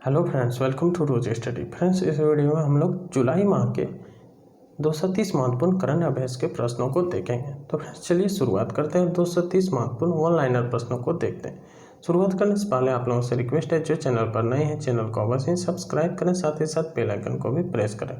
Hello friends, welcome to Roj study. Friends, इस video में हम लोग जुलाई माह के 230 महत्वपूर्ण करंट अफेयर्स के प्रश्नों को देखेंगे। तो फ्रेंड्स चलिए शुरुआत करते हैं। 230 महत्वपूर्ण वन लाइनर प्रश्नों को देखते हैं। शुरुआत करने से पहले आप लोगों से रिक्वेस्ट है, जो चैनल पर नए हैं चैनल को अवश्य सब्सक्राइब करें, साथ ही साथ बेल आइकन को भी प्रेस करें।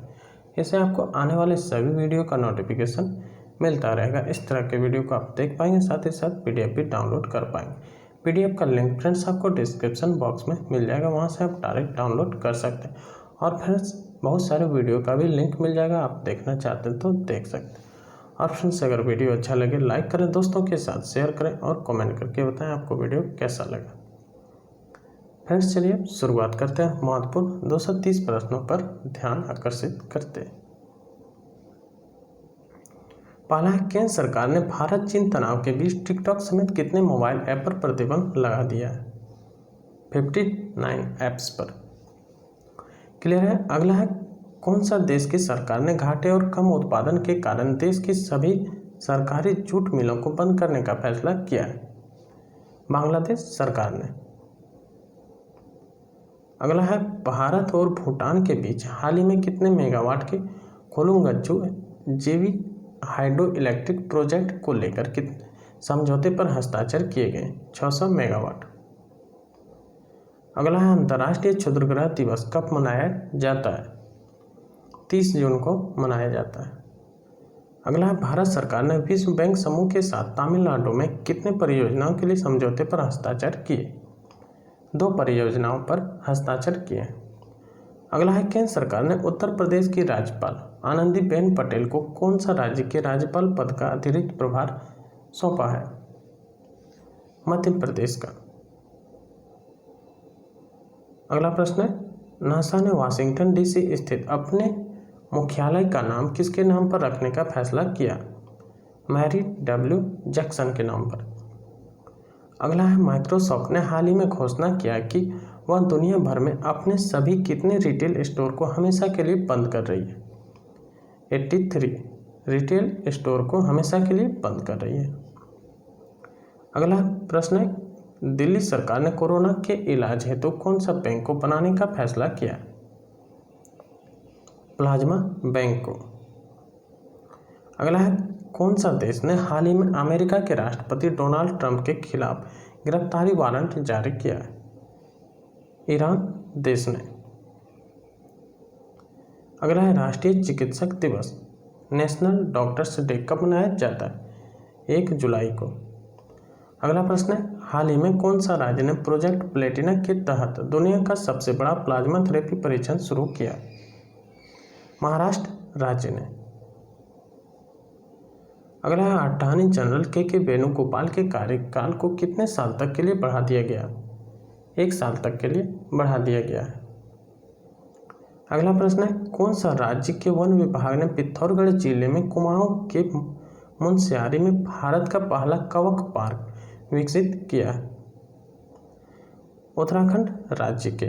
इससे आपको आने वाले सभी वीडियो का नोटिफिकेशन मिलता रहेगा। इस तरह के वीडियो को आप देख पाएंगे, साथ ही साथ PDF भी डाउनलोड कर पाएंगे। PDF का लिंक फ्रेंड्स आपको डिस्क्रिप्शन बॉक्स में मिल जाएगा, वहां से आप डायरेक्ट डाउनलोड कर सकते हैं। और फ्रेंड्स बहुत सारे वीडियो का भी लिंक मिल जाएगा, आप देखना चाहते हैं तो देख सकते हैं। और फ्रेंड्स अगर वीडियो अच्छा लगे लाइक करें, दोस्तों के साथ शेयर करें और कमेंट करके बताएं आपको वीडियो कैसा लगा। फ्रेंड्स चलिए शुरुआत करते हैं। महत्वपूर्ण 230 प्रश्नों पर ध्यान आकर्षित करते हैं। पहला है, केंद्र सरकार ने भारत चीन तनाव के बीच टिकटॉक समेत कितने मोबाइल ऐप पर प्रतिबंध लगा दिया है? 59 ऐप्स पर। क्लियर है। अगला है, कौन सा देश की सरकार ने घाटे और कम उत्पादन के कारण देश की सभी सरकारी जूट मिलों को बंद करने का फैसला किया है? बांग्लादेश सरकार ने। अगला है, भारत और भूटान के बीच हाल ही में कितने मेगावाट के खोलुंगच्चू जैविक हाइड्रो इलेक्ट्रिक प्रोजेक्ट को लेकर कितने समझौते पर हस्ताक्षर किए गए? 600 मेगावाट। अगला है, अंतर्राष्ट्रीय क्षुद्रग्रह दिवस कब मनाया जाता है? 30 जून को मनाया जाता है। अगला है, भारत सरकार ने विश्व बैंक समूह के साथ तमिलनाडु में कितने परियोजनाओं के लिए समझौते पर हस्ताक्षर किए? 2 परियोजनाओं पर हस्ताक्षर किए। अगला है, केंद्र सरकार ने उत्तर प्रदेश की राज्यपाल आनंदीबेन पटेल को कौन सा राज्य के राज्यपाल पद का अतिरिक्त प्रभार सौंपा है? मध्य प्रदेश का। अगला प्रश्न है, नासा ने वाशिंगटन DC स्थित अपने मुख्यालय का नाम किसके नाम पर रखने का फैसला किया? मैरी W जैक्सन के नाम पर। अगला है, माइक्रोसॉफ्ट ने हाल ही में घोषणा किया कि वह दुनिया भर में अपने सभी कितने रिटेल स्टोर को हमेशा के लिए बंद कर रही है? 83 रिटेल स्टोर को हमेशा के लिए बंद कर रही है। अगला प्रश्न है, दिल्ली सरकार ने कोरोना के इलाज हेतु कौन सा बैंक को बनाने का फैसला किया? प्लाज्मा बैंक को। अगला है, कौन सा देश ने हाल ही में अमेरिका के राष्ट्रपति डोनाल्ड ट्रंप के खिलाफ गिरफ्तारी वारंट जारी किया है? ईरान देश ने। अगला है, राष्ट्रीय चिकित्सक दिवस नेशनल डॉक्टर्स डे कब मनाया जाता है? 1 जुलाई को। अगला प्रश्न है, हाल ही में कौन सा राज्य ने प्रोजेक्ट प्लेटिना के तहत दुनिया का सबसे बड़ा प्लाज्मा थेरेपी परीक्षण शुरू किया? महाराष्ट्र राज्य ने। अगला है, अटॉर्नी जनरल के वेणुगोपाल के कार्यकाल को कितने साल तक के लिए बढ़ा दिया गया? 1 साल तक के लिए बढ़ा दिया गया है। अगला प्रश्न है, कौन सा राज्य के वन विभाग ने पिथौरागढ़ जिले में कुमाऊं के मुनस्यारी में भारत का पहला कवक पार्क विकसित किया है? उत्तराखंड राज्य के।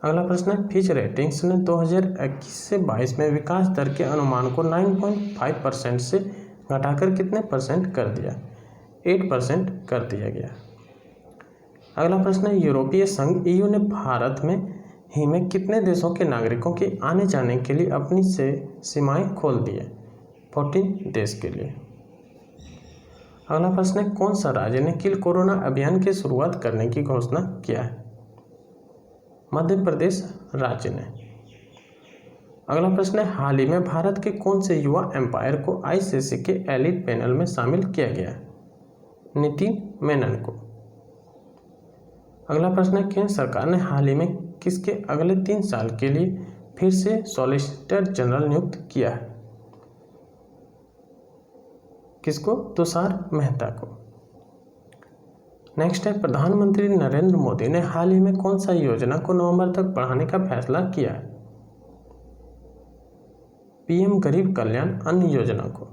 अगला प्रश्न है, फिच रेटिंग्स ने 2021 से 22 में विकास दर के अनुमान को 9.5% से घटाकर कितने % कर दिया? 8% कर दिया गया। अगला प्रश्न है, यूरोपीय संघ EU ने भारत में ही में कितने देशों के नागरिकों के आने जाने के लिए अपनी सीमाएं खोल दी है? 14 देश के लिए। अगला प्रश्न है, कौन सा राज्य ने किल कोरोना अभियान की शुरुआत करने की घोषणा किया है? मध्य प्रदेश राज्य ने। अगला प्रश्न है, हाल ही में भारत के कौन से युवा एम्पायर को ICC के एलिट पैनल में शामिल किया गया है? नितिन मेनन को। अगला प्रश्न है, केंद्र सरकार ने हाल ही में किसके अगले 3 साल के लिए फिर से सॉलिसिटर जनरल नियुक्त किया है? किसको? तुषार मेहता को। नेक्स्ट है, प्रधानमंत्री नरेंद्र मोदी ने हाल ही में कौन सा योजना को नवंबर तक बढ़ाने का फैसला किया है? PM गरीब कल्याण अन्न योजना को।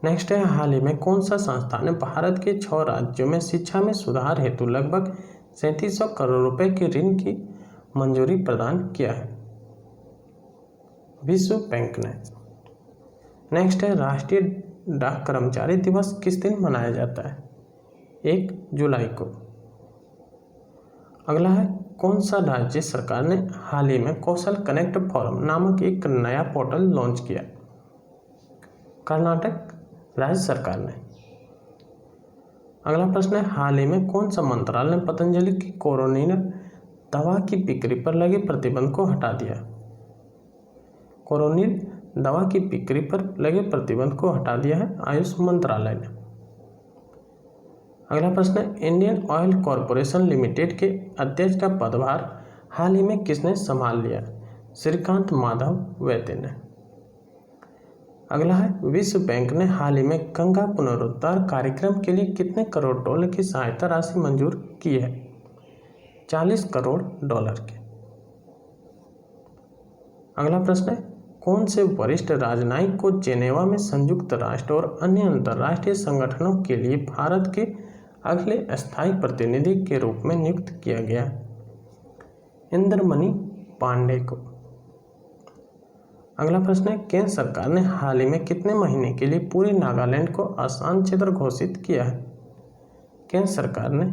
नेक्स्ट है, हाल ही में कौन सा संस्था ने भारत के 6 राज्यों में शिक्षा में सुधार हेतु लगभग 3700 करोड़ रुपए के ऋण की मंजूरी प्रदान किया है? विश्व बैंक ने। नेक्स्ट है, राष्ट्रीय डाक कर्मचारी दिवस किस दिन मनाया जाता है? 1 जुलाई को। अगला है, कौन सा राज्य सरकार ने हाल ही में कौशल कनेक्ट फोरम नामक एक नया पोर्टल लॉन्च किया? कर्नाटक राज्य सरकार ने। अगला प्रश्न है, हाल ही में कौन सा मंत्रालय ने पतंजलि की कोरोनिल दवा की बिक्री पर लगे प्रतिबंध को हटा दिया? कोरोनिल दवा की बिक्री पर लगे प्रतिबंध को हटा दिया है आयुष मंत्रालय ने। अगला प्रश्न है, इंडियन ऑयल कॉरपोरेशन लिमिटेड के अध्यक्ष का पदभार हाल ही में किसने संभाल लिया? श्रीकांत माधव वैद्य ने। अगला है, विश्व बैंक ने हाल ही में गंगा पुनरुद्धार कार्यक्रम के लिए कितने करोड़ डॉलर की सहायता राशि मंजूर की है? 40 करोड़ डॉलर की। अगला प्रश्न है, कौन से वरिष्ठ राजनयिक को जेनेवा में संयुक्त राष्ट्र और अन्य अंतर्राष्ट्रीय संगठनों के लिए भारत के अगले अस्थायी प्रतिनिधि के रूप में नियुक्त किया गया? इंद्रमणि पांडे को। अगला प्रश्न है, केंद्र सरकार ने हाल ही में कितने महीने के लिए पूरे नागालैंड को आसान क्षेत्र घोषित किया है? केंद्र सरकार ने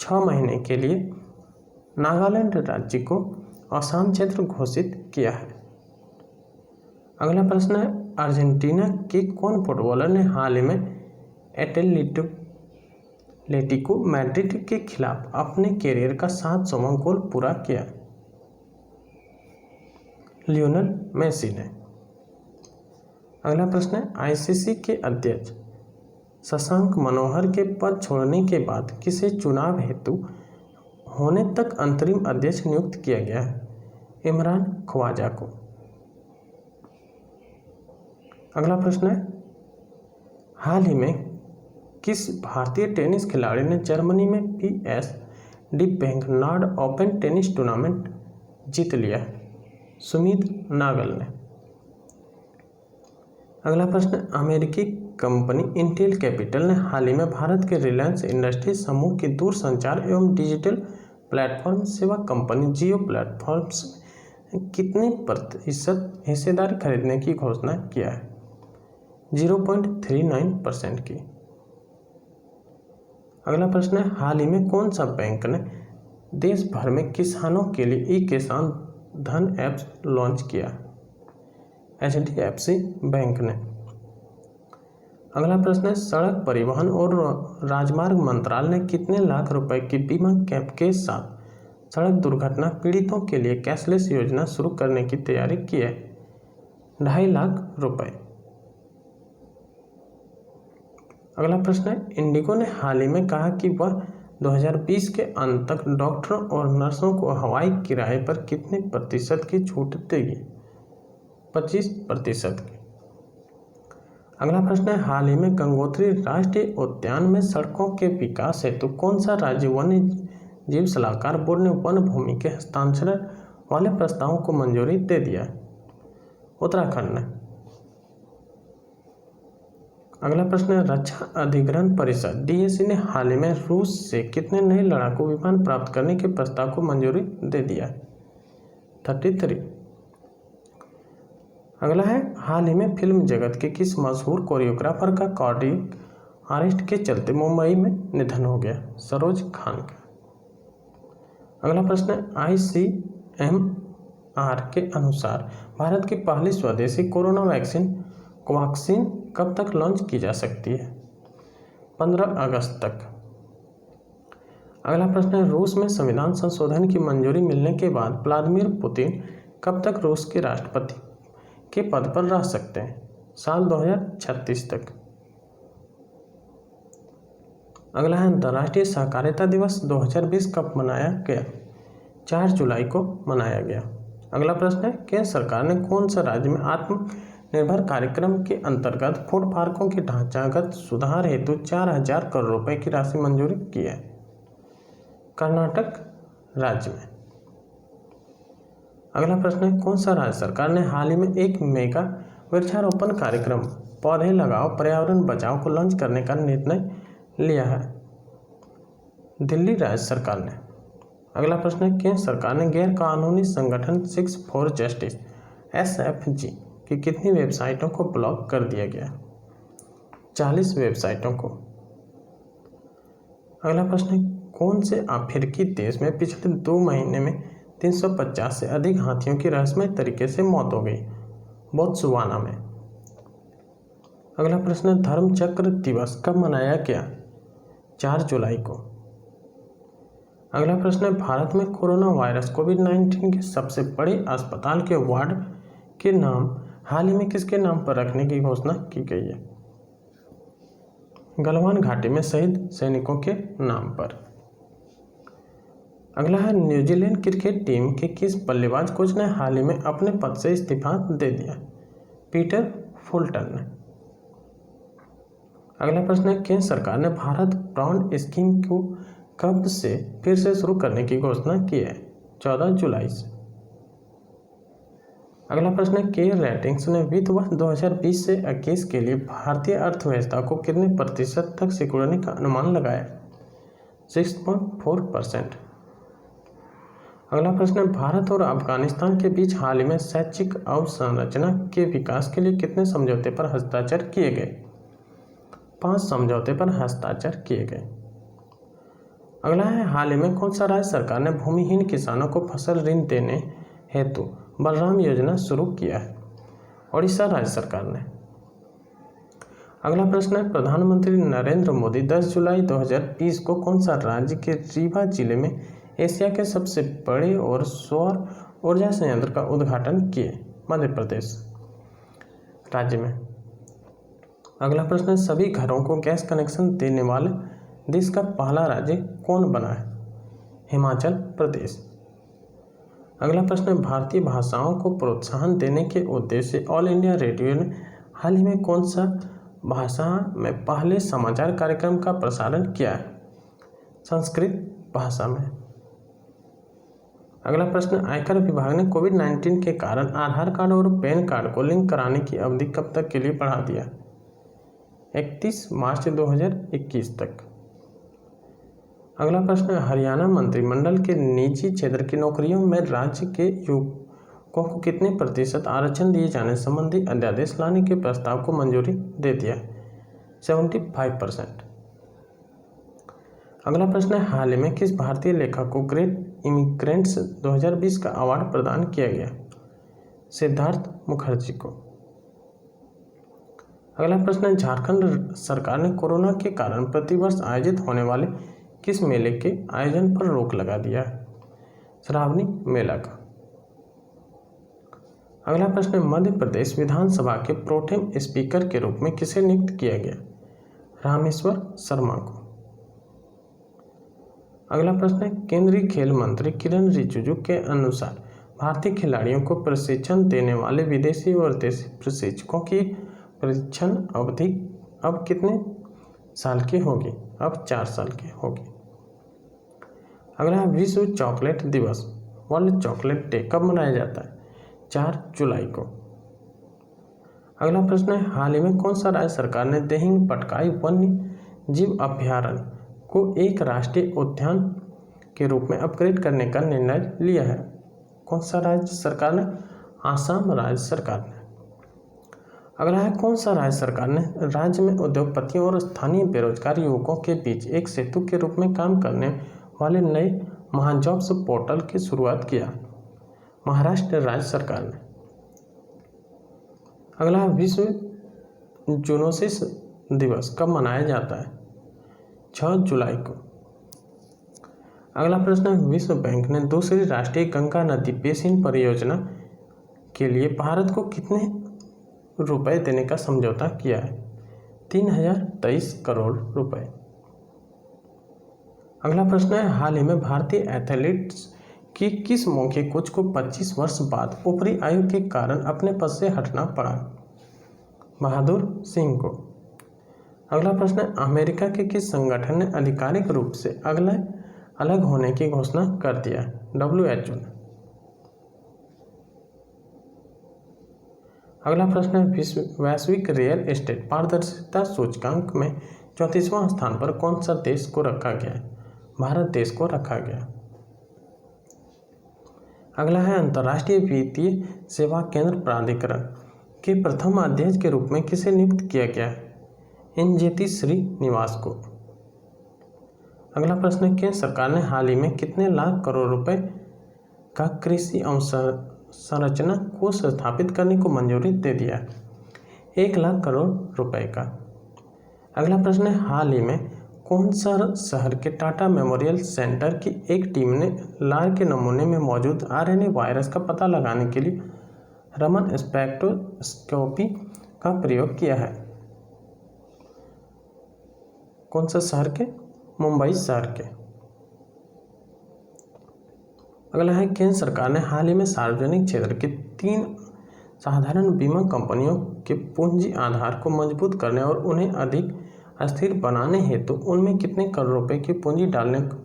6 महीने के लिए नागालैंड राज्य को आसान क्षेत्र घोषित किया है। अगला प्रश्न है, अर्जेंटीना के कौन फुटबॉलर ने हाल ही में एटलेटिको मैड्रिड के खिलाफ अपने कैरियर का 700वां गोल पूरा किया? लियोनेल मेसी ने। अगला प्रश्न है, आईसीसी के अध्यक्ष शशांक मनोहर के पद छोड़ने के बाद किसे चुनाव हेतु होने तक अंतरिम अध्यक्ष नियुक्त किया गया है? इमरान ख्वाजा को। अगला प्रश्न है, हाल ही में किस भारतीय टेनिस खिलाड़ी ने जर्मनी में PSG bank Nord open tennis tournament जीत लिया है? सुमित नागल ने। अगला प्रश्न, अमेरिकी कंपनी इंटेल कैपिटल ने हाल ही में भारत के रिलायंस इंडस्ट्रीज समूह की दूरसंचार एवं डिजिटल प्लेटफॉर्म सेवा कंपनी जियो प्लेटफॉर्म्स कितने प्रतिशत हिस्सेदारी खरीदने की घोषणा किया है? 0.39% की। अगला प्रश्न है, हाल ही में कौन सा बैंक ने देश भर में किसानों के लिए ई किसान धन ऐप लॉन्च किया? HDFC बैंक ने। अगला प्रश्न है, सड़क परिवहन और राजमार्ग मंत्रालय ने कितने लाख रुपए की बीमा कैप के साथ सड़क दुर्घटना पीड़ितों के लिए कैशलेस योजना शुरू करने की तैयारी की है? 2.5 लाख रुपए। अगला प्रश्न है, इंडिगो ने हाल ही में कहा कि वह 2020 के अंत तक डॉक्टरों और नर्सों को हवाई किराए पर कितने प्रतिशत की छूट देगी? 25% की। अगला प्रश्न है, हाल ही में गंगोत्री राष्ट्रीय उद्यान में सड़कों के विकास हेतु कौन सा राज्य वन्य जीव सलाहकार बोर्ड ने वन भूमि के हस्तांतरण वाले प्रस्तावों को मंजूरी दे दिया है? उत्तराखंड ने। अगला प्रश्न है, रक्षा अधिग्रहण परिषद DAC ने हाल ही में रूस से कितने नए लड़ाकू विमान प्राप्त करने के प्रस्ताव को मंजूरी दे दिया है? 33। अगला है, हाल ही में फिल्म जगत के किस मशहूर कोरियोग्राफर का कार्डियक अरेस्ट के चलते मुंबई में निधन हो गया? सरोज खान का। अगला प्रश्न है, ICMR के अनुसार भारत की पहली स्वदेशी कोरोना वैक्सीन कोवैक्सीन कब तक लॉन्च की जा सकती है? 15 अगस्त तक। अगला प्रश्न है, रूस में संविधान संशोधन की मंजूरी मिलने के बाद व्लादिमीर पुतिन कब तक रूस के राष्ट्रपति के पद पर रह सकते हैं? साल 2036 तक। अगला है, अंतर्राष्ट्रीय सहकारिता दिवस 2020 कब मनाया गया? 4 जुलाई को मनाया गया। अगला प्रश्न है, केंद्र सरकार ने कौन सा राज्य में आत्मनिर्भर कार्यक्रम के अंतर्गत फूड पार्कों के ढांचागत सुधार हेतु 4000 करोड़ रुपए की राशि मंजूर की है? कर्नाटक राज्य में। अगला प्रश्न है, कौन सा राज्य सरकार ने हाल ही में एक मेगा वृक्षारोपण कार्यक्रम पौधे लगाओ पर्यावरण बचाओ को लॉन्च करने का निर्णय लिया है? दिल्ली राज्य सरकार ने। अगला प्रश्न है, केंद्र सरकार ने गैर कानूनी संगठन 6 फॉर जस्टिस SFG की कितनी वेबसाइटों को ब्लॉक कर दिया गया? 40 वेबसाइटों को। अगला प्रश्न है, कौन से अफ्रीकी देश में पिछले 2 महीने में 350 से अधिक हाथियों की रहस्यमय तरीके से मौत हो गई? बोत्सवाना में। अगला प्रश्न है, धर्म चक्र दिवस कब मनाया गया? 4 जुलाई को। अगला प्रश्न है, भारत में कोरोना वायरस कोविड-19 के सबसे बड़े अस्पताल के वार्ड के नाम हाल ही में किसके नाम पर रखने की घोषणा की गई है? गलवान घाटी में शहीद सैनिकों के नाम पर। अगला है, न्यूजीलैंड क्रिकेट टीम के किस बल्लेबाज कोच ने हाल ही में अपने पद से इस्तीफा दे दिया? पीटर फुलटन ने। अगला प्रश्न है, केंद्र सरकार ने भारत ब्रॉड स्कीम को कब से फिर से शुरू करने की घोषणा की है? 14 जुलाई से। अगला प्रश्न है, के रेटिंग्स ने वित्त वर्ष 2020 से 21 के लिए भारतीय अर्थव्यवस्था को कितने प्रतिशत तक सिकुड़ने का अनुमान लगाया? 6.4%। अगला प्रश्न है, भारत और अफगानिस्तान के बीच हाल ही में शैक्षिक अवसंरचना के विकास के लिए कितने समझौते पर हस्ताक्षर किए गए? 5 समझौते पर हस्ताक्षर किए गए। अगला है, हाल ही में कौन सा राज्य सरकार ने भूमिहीन किसानों को फसल ऋण देने हेतु बलराम योजना शुरू किया है? ओडिशा राज्य सरकार ने। अगला प्रश्न है, प्रधानमंत्री नरेंद्र मोदी 10 जुलाई 2020 को कौन सा राज्य के रीवा जिले में एशिया के सबसे बड़े और सौर ऊर्जा संयंत्र का उद्घाटन किए? मध्य प्रदेश राज्य में। अगला प्रश्न है, सभी घरों को गैस कनेक्शन देने वाले देश का पहला राज्य कौन बना है? हिमाचल प्रदेश। अगला प्रश्न है, भारतीय भाषाओं को प्रोत्साहन देने के उद्देश्य से ऑल इंडिया रेडियो ने हाल ही में कौन सा भाषा में पहले समाचार कार्यक्रम का प्रसारण किया है? संस्कृत भाषा में। अगला प्रश्न, आयकर विभाग ने कोविड-19 के कारण आधार कार्ड और पैन कार्ड को लिंक कराने की अवधि कब तक के लिए बढ़ा दिया? 31 मार्च 2021 तक। अगला प्रश्न, हरियाणा मंत्रिमंडल के निजी क्षेत्र की नौकरियों में राज्य के युवकों को कितने प्रतिशत आरक्षण दिए जाने संबंधी अध्यादेश लाने के प्रस्ताव को मंजूरी दे दिया? 75%। अगला प्रश्न है, हाल ही में किस भारतीय लेखक को ग्रेट इमिग्रेंट्स 2020 का अवार्ड प्रदान किया गया? सिद्धार्थ मुखर्जी को। अगला प्रश्न है, झारखंड सरकार ने कोरोना के कारण प्रतिवर्ष आयोजित होने वाले किस मेले के आयोजन पर रोक लगा दिया है? श्रावणी मेला का। अगला प्रश्न है, मध्य प्रदेश विधानसभा के प्रोटेम स्पीकर के रूप में किसे नियुक्त किया गया? रामेश्वर शर्मा को। अगला प्रश्न है, केंद्रीय खेल मंत्री किरण रिजिजू के अनुसार भारतीय खिलाड़ियों को प्रशिक्षण देने वाले विदेशी और देशी प्रशिक्षकों की प्रशिक्षण अवधि अब कितने साल की होगी? अब 4 साल की होगी। अगला है, विश्व चॉकलेट दिवस वर्ल्ड चॉकलेट डे कब मनाया जाता है? 4 जुलाई को। अगला प्रश्न है, हाल ही में कौन सा राज्य सरकार ने दिहिंग पटकाई वन्य जीव अभयारण्य को एक राष्ट्रीय उद्यान के रूप में अपग्रेड करने का निर्णय लिया है? कौन सा राज्य सरकार ने? आसाम राज्य सरकार ने। अगला है, कौन सा राज्य सरकार ने राज्य में उद्योगपतियों और स्थानीय बेरोजगार युवकों के बीच एक सेतु के रूप में काम करने वाले नए महाजॉब्स पोर्टल की शुरुआत किया? महाराष्ट्र राज्य सरकार ने। अगला है, विश्व जूनोसिस दिवस कब मनाया जाता है? 6 जुलाई को। अगला प्रश्न है, विश्व बैंक ने दूसरी राष्ट्रीय गंगा नदी बेसिन परियोजना के लिए भारत को कितने रुपए देने का समझौता किया है? 3023 करोड़ रुपए। अगला प्रश्न है, हाल ही में भारतीय एथलीट्स की किस मौके कोच को 25 वर्ष बाद ऊपरी आयु के कारण अपने पद से हटना पड़ा? बहादुर सिंह को। अगला प्रश्न है, अमेरिका के किस संगठन ने आधिकारिक रूप से अलग होने की घोषणा कर दिया? WHO ने। अगला प्रश्न है, वैश्विक रियल एस्टेट पारदर्शिता सूचकांक में 34वां स्थान पर कौन सा देश को रखा गया है? भारत देश को रखा गया। अगला है, अंतर्राष्ट्रीय वित्तीय सेवा केंद्र प्राधिकरण के प्रथम अध्यक्ष के रूप में किसे नियुक्त किया गया है? NJT श्रीनिवास को। अगला प्रश्न है, केंद्र सरकार ने हाल ही में कितने लाख करोड़ रुपए का कृषि अवसंरचना कोष स्थापित करने को मंजूरी दे दिया है? 1 लाख करोड़ रुपए का। अगला प्रश्न है, हाल ही में कौन सा शहर के टाटा मेमोरियल सेंटर की एक टीम ने लार के नमूने में मौजूद आरएनए वायरस का पता लगाने के लिए रमन स्पेक्ट्रोस्कोपी का प्रयोग किया है? कौन सा शहर के? मुंबई शहर के। अगला है, केंद्र सरकार ने हाल ही में सार्वजनिक क्षेत्र की 3 साधारण बीमा कंपनियों के पूंजी आधार को मजबूत करने और उन्हें अधिक अस्थिर बनाने हेतु उनमें कितने करोड़ रुपए की पूंजी डालने को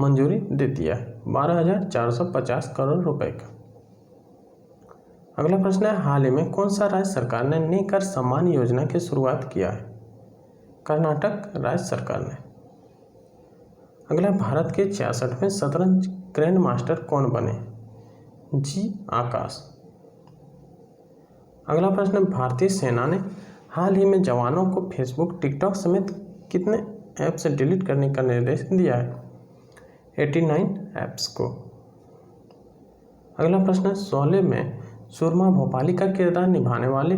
मंजूरी दे दिया है? 12,450 करोड़ रुपए का। अगला प्रश्न है, हाल ही में कौन सा राज्य सरकार ने नई कर सम्मान योजना की शुरुआत किया है? कर्नाटक राज्य सरकार ने। अगला, भारत के 66वें शतरंज ग्रैंड मास्टर कौन बने? जी आकाश। अगला प्रश्न, भारतीय सेना ने हाल ही में जवानों को फेसबुक, टिकटॉक समेत कितने ऐप से डिलीट करने का निर्देश दिया है? 89 ऐप्स को। अगला प्रश्न, शोले में सुरमा भोपाली का किरदार निभाने वाले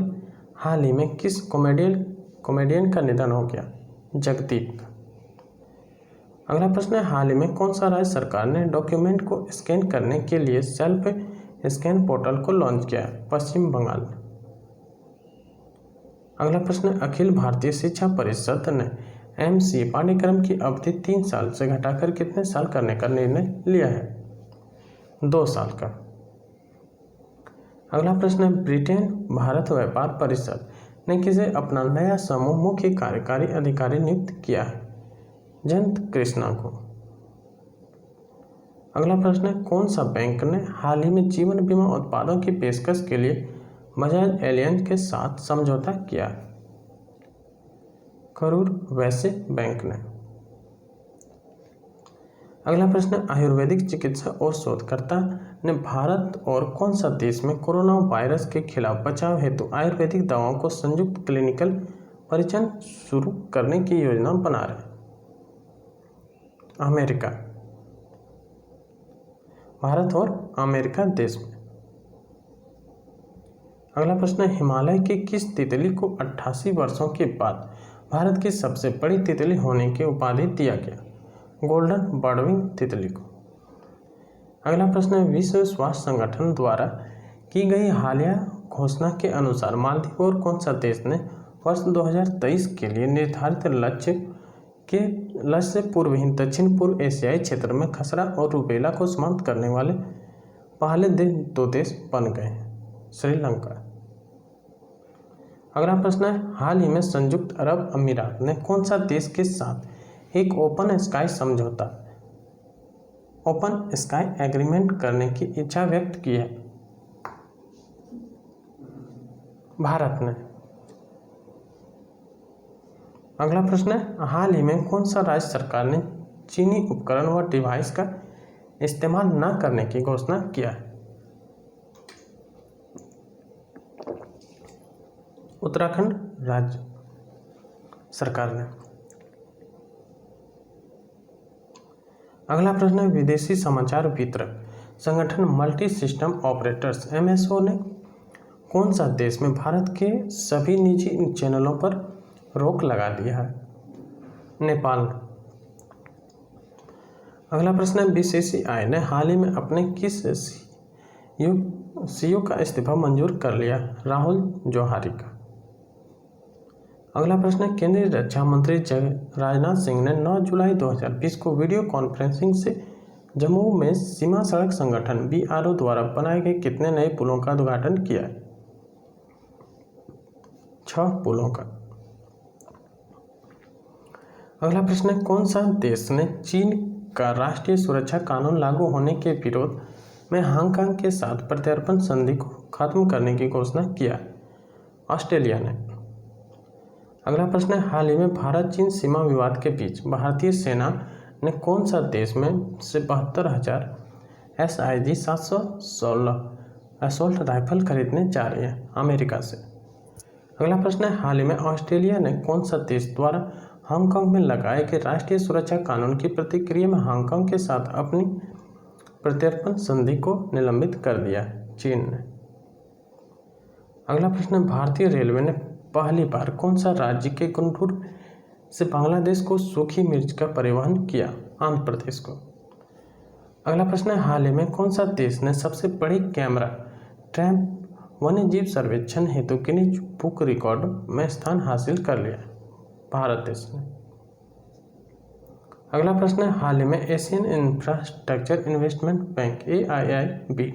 हाल ही में किस कॉमेडियन का निधन हो गया? जगदीप का। अगला प्रश्न है, हाल ही में कौन सा राज्य सरकार ने डॉक्यूमेंट को स्कैन करने के लिए सेल्फ स्कैन पोर्टल को लॉन्च किया है? पश्चिम बंगाल। अगला प्रश्न, अखिल भारतीय शिक्षा परिषद ने एमसीए पाठ्यक्रम की अवधि 3 साल से घटाकर कितने साल करने का निर्णय लिया है? 2 साल का। अगला प्रश्न है, ब्रिटेन भारत व्यापार परिषद ने किसे अपना नया समूह मुख्य कार्यकारी अधिकारी नियुक्त किया है? जयंत कृष्णा को। अगला प्रश्न है, कौन सा बैंक ने हाल ही में जीवन बीमा उत्पादों की पेशकश के लिए बजाज एलियंस के साथ समझौता किया? करूर वैश्य बैंक ने। अगला प्रश्न, आयुर्वेदिक चिकित्सा और शोधकर्ता ने भारत और कौन सा देश में कोरोना वायरस के खिलाफ बचाव हेतु आयुर्वेदिक दवाओं को संयुक्त क्लिनिकल परीक्षण शुरू करने की योजना बना रहे? अमेरिका। भारत और अमेरिका देश में। अगला प्रश्न, हिमालय की किस तितली को 88 वर्षों के बाद भारत की सबसे बड़ी तितली होने की उपाधि दिया गया? गोल्डन बर्डविंग तितली को। अगला प्रश्न है, विश्व स्वास्थ्य संगठन द्वारा की गई हालिया घोषणा के अनुसार मालदीव और कौन सा देश ने वर्ष 2023 के लिए निर्धारित लक्ष्य से पूर्वहीन दक्षिण पूर्व एशियाई क्षेत्र में खसरा और रुबेला को समाप्त करने वाले पहले 2 देश बन गए हैं? श्रीलंका। अगला प्रश्न है, हाल ही में संयुक्त अरब अमीरात ने कौन सा देश के साथ एक ओपन स्काई एग्रीमेंट करने की इच्छा व्यक्त की है? भारत ने। अगला प्रश्न है, हाल ही में कौन सा राज्य सरकार ने चीनी उपकरण व डिवाइस का इस्तेमाल न करने की घोषणा किया है? उत्तराखंड राज्य सरकार ने। अगला प्रश्न है, विदेशी समाचार वितरक संगठन मल्टी सिस्टम ऑपरेटर्स एमएसओ ने कौन सा देश में भारत के सभी निजी चैनलों पर रोक लगा दिया है? नेपाल। अगला प्रश्न है, बीसीसीआई ने हाल ही में अपने किस सीईओ का इस्तीफा मंजूर कर लिया? राहुल जौहरी का। अगला प्रश्न है, केंद्रीय रक्षा मंत्री राजनाथ सिंह ने 9 जुलाई 2020 को वीडियो कॉन्फ्रेंसिंग से जम्मू में सीमा सड़क संगठन बीआरओ द्वारा बनाए गए कितने नए पुलों का उद्घाटन किया है? 6 पुलों का। अगला प्रश्न है, कौन सा देश ने चीन का राष्ट्रीय सुरक्षा कानून लागू होने के विरोध में हांगकांग के साथ प्रत्यर्पण संधि को खत्म करने की घोषणा किया? ऑस्ट्रेलिया ने। अगला प्रश्न है, हाल ही में भारत चीन सीमा विवाद के बीच भारतीय सेना ने कौन सा देश में से 72,000 SIG 716 असोल्ट राइफल खरीदने जा रही है? अमेरिका से। अगला प्रश्न है, हाल ही में ऑस्ट्रेलिया ने कौन सा देश द्वारा हांगकांग में लगाए गए राष्ट्रीय सुरक्षा कानून की प्रतिक्रिया में हांगकांग के साथ अपनी प्रत्यर्पण संधि को निलंबित कर दिया चीन ने। अगला प्रश्न है, भारतीय रेलवे ने पहली बार कौन सा राज्य के गुंटूर से बांग्लादेश को सूखी मिर्च का परिवहन किया? आंध्र प्रदेश को। अगला प्रश्न है, हाल ही में कौन सा देश ने सबसे बड़ी कैमरा ट्रैप वन्यजीव सर्वेक्षण हेतु गिनीज बुक रिकॉर्ड में स्थान हासिल कर लिया? भारत देश ने। अगला प्रश्न है, हाल ही में Asian infrastructure investment bank AIIB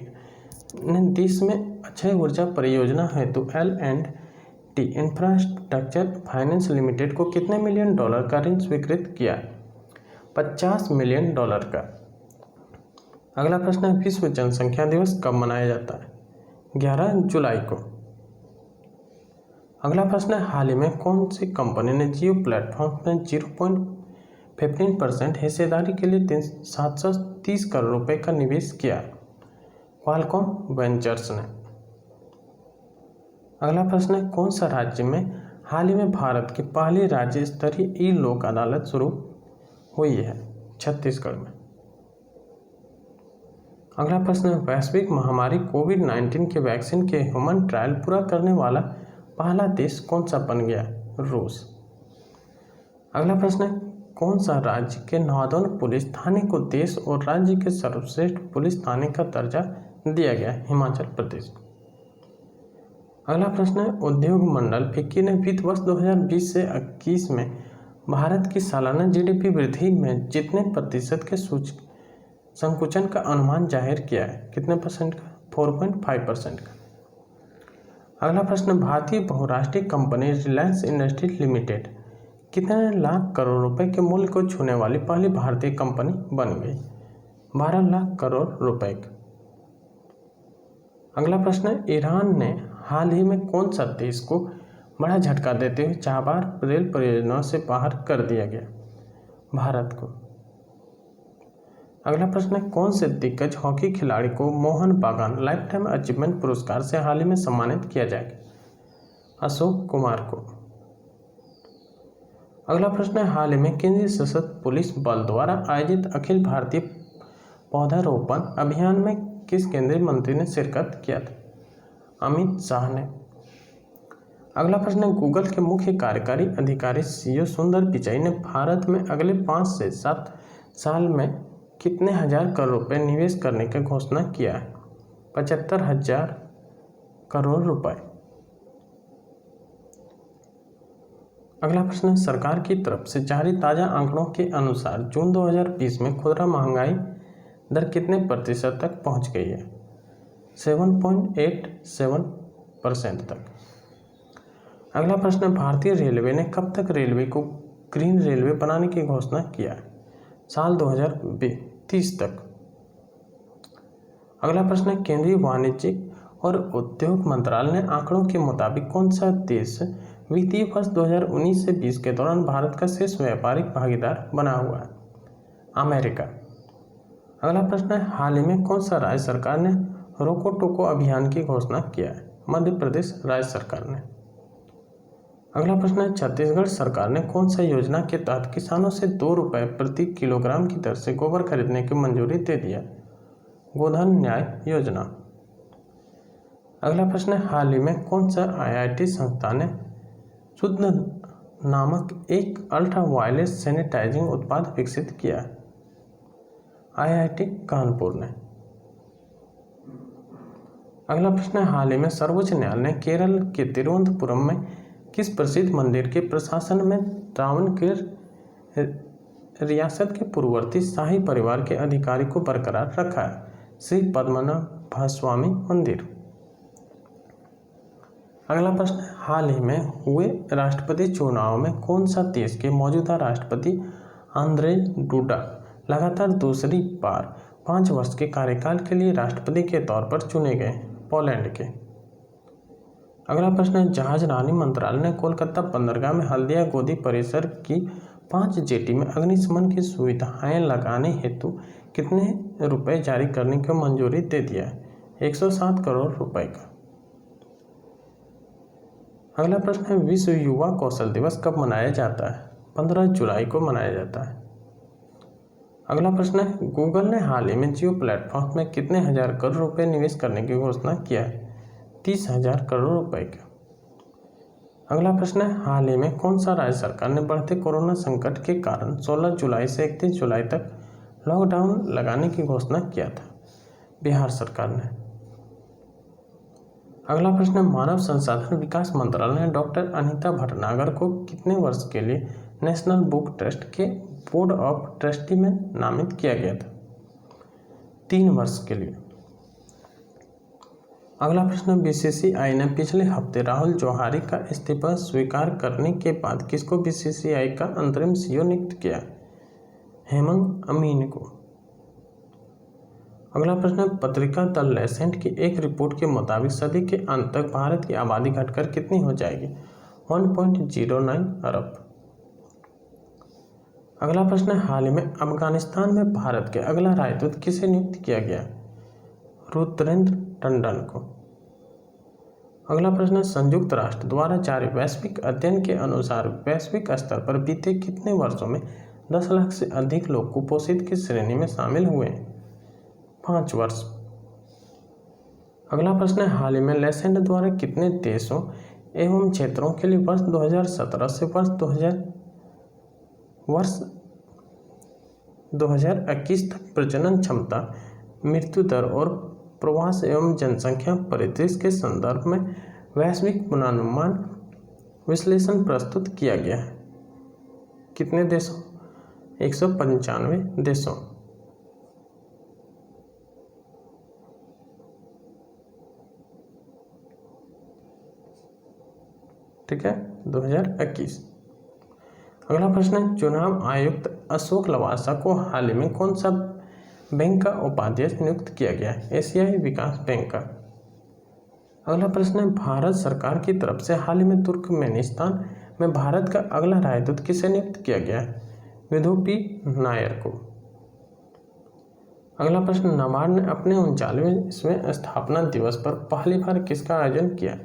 ने देश में अक्षय ऊर्जा परियोजना हेतु L&T इंफ्रास्ट्रक्चर फाइनेंस लिमिटेड को कितने मिलियन डॉलर का ऋण स्वीकृत किया? $50 मिलियन का। अगला प्रश्न है, विश्व जनसंख्या दिवस कब मनाया जाता है? 11 जुलाई को। अगला प्रश्न है, हाल ही में कौन सी कंपनी ने जियो प्लेटफॉर्म में 0.15% हिस्सेदारी के लिए 730 करोड़ रुपए का निवेश किया? क्वालकॉम वेंचर्स ने। अगला प्रश्न है, कौन सा राज्य में हाल ही में भारत की पहली राज्य स्तरीय ई लोक अदालत शुरू हुई है? छत्तीसगढ़ में। अगला प्रश्न है, वैश्विक महामारी कोविड-19 के वैक्सीन के ह्यूमन ट्रायल पूरा करने वाला पहला देश कौन सा बन गया? रूस। अगला प्रश्न है, कौन सा राज्य के नौदन पुलिस थाने को देश और राज्य के सर्वश्रेष्ठ पुलिस थाने का दर्जा दिया गया? हिमाचल प्रदेश। अगला प्रश्न है, उद्योग मंडल फिक्की ने वित्त वर्ष 2020 से 21 में भारत की सालाना GDP वृद्धि में जितने प्रतिशत के संकुचन का अनुमान जाहिर किया है? कितने परसेंट का? 4.5% का। अगला प्रश्न, भारतीय बहुराष्ट्रीय कंपनी रिलायंस इंडस्ट्री लिमिटेड कितने लाख करोड़ रुपए के मूल्य को छूने वाली पहली भारतीय कंपनी बन गई? 12 लाख करोड़ रुपए का। अगला प्रश्न है, ईरान ने हाल ही में कौन सा देश को बड़ा झटका देते हुए चाबार रेल परियोजना से बाहर कर दिया गया? भारत को। अगला प्रश्न है, कौन से दिग्गज हॉकी खिलाड़ी को मोहन बागान लाइफ टाइम अचीवमेंट पुरस्कार से हाल ही में सम्मानित किया जाएगा? अशोक कुमार को। अगला प्रश्न है, हाल ही में केंद्रीय सशस्त्र पुलिस बल द्वारा आयोजित अखिल भारतीय पौधारोपण अभियान में किस केंद्रीय मंत्री ने शिरकत किया था? अमित शाह ने। अगला प्रश्न है, गूगल के मुख्य कार्यकारी अधिकारी CEO सुंदर पिचाई ने भारत में अगले 5 से 7 साल में कितने हजार करोड़ रुपए निवेश करने की घोषणा किया है? 75,000 करोड़ रुपए। अगला प्रश्न है, सरकार की तरफ से जारी ताजा आंकड़ों के अनुसार जून 2020 में खुदरा महंगाई दर कितने प्रतिशत तक पहुंच गई है? 7.87% तक। अगला प्रश्न है, भारतीय रेलवे ने कब तक रेलवे को ग्रीन रेलवे बनाने की घोषणा किया है? साल 2030 तक। अगला प्रश्न है, केंद्रीय वाणिज्यिक और उद्योग मंत्रालय ने आंकड़ों के मुताबिक कौन सा देश वित्तीय वर्ष 2019 से 20 के दौरान भारत का शीर्ष व्यापारिक भागीदार बना हुआ है? अमेरिका। अगला प्रश्न है, हाल ही में कौन सा राज्य सरकार ने रोको टोको अभियान की घोषणा किया है? मध्य प्रदेश राज्य सरकार ने। अगला प्रश्न है, छत्तीसगढ़ सरकार ने कौन सा योजना के तहत किसानों से 2 रुपये प्रति किलोग्राम की दर से गोबर खरीदने की मंजूरी दे दिया? गोधन न्याय योजना। अगला प्रश्न है, हाल ही में कौन सा IIT संस्थान ने शुद्ध नामक एक अल्ट्रा वायलेट सैनिटाइजिंग उत्पाद विकसित किया है? IIT कानपुर ने। अगला प्रश्न है, हाल ही में सर्वोच्च न्यायालय ने केरल के तिरुवनंतपुरम में किस प्रसिद्ध मंदिर के प्रशासन में त्रावणकोर रियासत के पूर्ववर्ती शाही परिवार के अधिकारी को बरकरार रखा है? श्री पद्मनाभस्वामी मंदिर। अगला प्रश्न है, हाल ही में हुए राष्ट्रपति चुनाव में कौन सा देश के मौजूदा राष्ट्रपति आंद्रेज डूडा लगातार दूसरी बार 5 वर्ष के कार्यकाल के लिए राष्ट्रपति के तौर पर चुने गए? पोलैंड के। अगला प्रश्न है, जहाज रानी मंत्रालय ने कोलकाता बंदरगाह में हल्दिया गोदी परिसर की 5 जेटी में अग्निशमन की सुविधाएं लगाने हेतु कितने रुपए जारी करने की मंजूरी दे दिया है? 107 करोड़ रुपए का। अगला प्रश्न है, विश्व युवा कौशल दिवस कब मनाया जाता है? 15 जुलाई को मनाया जाता है। अगला प्रश्न है, गूगल ने हाल ही में जियो प्लेटफॉर्म में कितने हजार करोड़ रुपए निवेश करने की घोषणा किया है? 30,000 करोड़ रुपए का। अगला प्रश्न है, हाल ही में कौन सा राज्य सरकार ने बढ़ते कोरोना संकट के कारण 16 जुलाई से 31 जुलाई तक लॉकडाउन लगाने की घोषणा किया था? बिहार सरकार ने। अगला प्रश्न है, मानव संसाधन विकास मंत्रालय ने डॉक्टर अनीता भटनागर को कितने वर्ष के लिए नेशनल बुक ट्रस्ट के बोर्ड ऑफ ट्रस्टी में नामित किया गया था? 3 वर्ष के लिए। अगला प्रश्न, बीसीसीआई ने पिछले हफ्ते राहुल जौहरी का इस्तीफा स्वीकार करने के बाद किसको बीसीसीआई का अंतरिम सीईओ नियुक्त किया? हेमंत अमीन को। अगला प्रश्न, पत्रिका द लेसेंट की एक रिपोर्ट के मुताबिक सदी के अंत तक भारत की आबादी घटकर कितनी हो जाएगी? 1.09 अरब। अगला प्रश्न, हाल ही में अफगानिस्तान में भारत के अगला राजदूत किसे नियुक्त किया गया? रुद्रेंद्र टंडन को। अगला प्रश्न, संयुक्त राष्ट्र द्वारा जारी वैश्विक अध्ययन के अनुसार वैश्विक स्तर पर बीते कितने वर्षों में 10 लाख से अधिक लोग कुपोषित की श्रेणी में शामिल हुए हैं? 5 वर्ष। अगला प्रश्न है, हाल ही में लेसेंट द्वारा कितने देशों एवं क्षेत्रों के लिए वर्ष 2017 से वर्ष 2021 तक प्रजनन क्षमता, मृत्यु दर और प्रवास एवं जनसंख्या परिदृश्य के संदर्भ में वैश्विक पूर्वानुमान विश्लेषण प्रस्तुत किया गया है? कितने देशों? 195 देशों। ठीक है, 2021। अगला प्रश्न है, चुनाव आयुक्त अशोक लवासा को हाल ही में कौन सा बैंक का उपाध्यक्ष नियुक्त किया गया है? एशियाई विकास बैंक का। अगला प्रश्न है, भारत सरकार की तरफ से हाल ही में तुर्कमेनिस्तान में भारत का अगला राजदूत किसे नियुक्त किया गया है? विधु पी नायर को। अगला प्रश्न, नाबार्ड ने अपने 39वें स्थापना दिवस पर पहली बार किसका आयोजन किया?